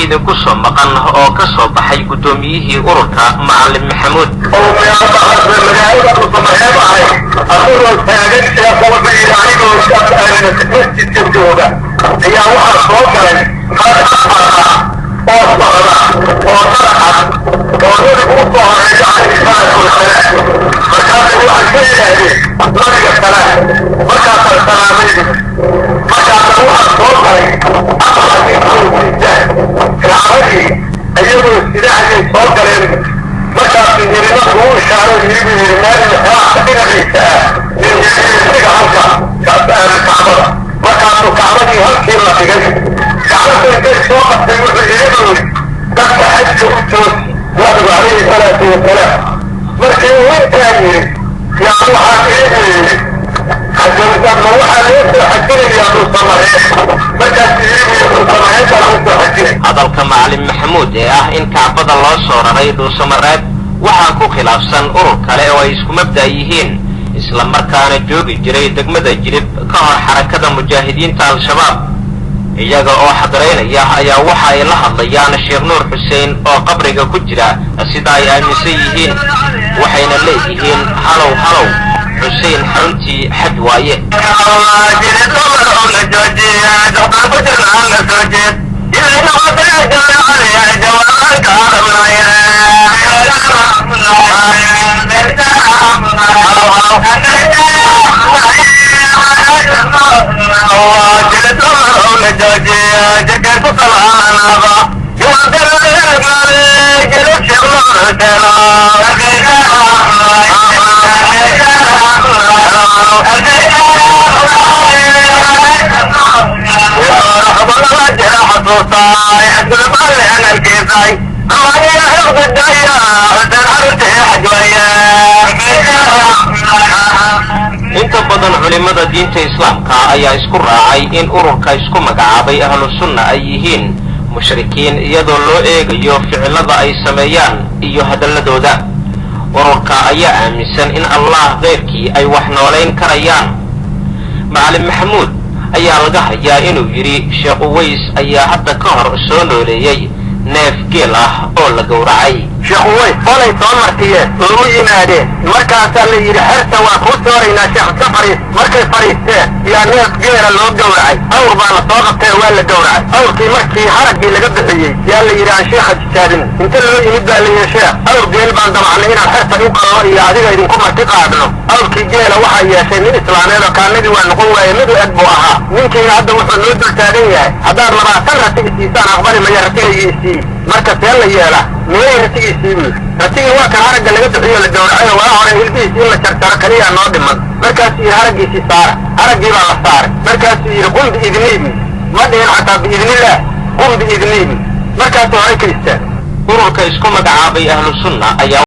idinku soo maqan oo ka soo baxay gudoomiyihii ururka Macalin Maxamuud hadalka Macalin Maxamuud ee ah in kacbada loo soo raray dhuusamareeb waxaa ku khilaafsan urur kale oo ay isku mabda yihiin isla markaana joogi jiray degmada Jilib ka hor xarakada mujaahidiinta al-shabaab iyaga oo xadreynaya ayaa waxa ay la hadlayaan Sheekh Nuur Xuseen oo qabriga ku jira sida ay aaminsan yihiin waxayna leeyihiin halow Xuseen xaruntii xaj waaye inta badan culimada diinta islaamka ayaa isku raacay in ururka isku magacaabay ahlu sunna ay yihiin mushrikiin iyadoo loo eegayo ficilada ay sameeyaan iyo hadaladooda ururka ayaa aaminsan in Allah qeyrkii ay wax nooleyn karayaan Macalin Maxamuud ayaa laga hayaa inuu yiri Sheekh Uways ayaa hadda ka hor soo nooleeyay neef geel ah oo la gowracay Sheekh Uways falay soo martiyeen oo yimaadeen markaas la yiri xirta waa ku sooreynaa Sheekh Safari markay fariisteen yaa neef geel loo gowracay awr baa la soo qabtay waa la gowracay awrkii markii haragii laga bixiyay yaa la yiri aan Sheekh Jaadin inta loo yimid baa la yiri Sheekh awr geel baan damacnay inaan xirta u qalo iyo adiga idinku marti qaadno awrkii geela waxa yeeshay nin islaameed oo kaanadii waa noqon waayay mid eg buu ahaa ninkii hadda wuxuu loo dul taagan yahay haddaan 20 ratigiisaan aqbali ma yaratigiisii marka see la yeela miyay ratigiisii ratigi waa kan haragga laga bixiyo la gowracay waa hore hilbihiis in la jarjaro kaliya noo dhiman markaas iyo haraggiisii saara haraggii baa la saaray markaas iyo qum biidnihi ma dhihin xataa biidnillah qum biidnihi markaas hore ka istaan ururka isku magacaabay ahlu sunna ayaa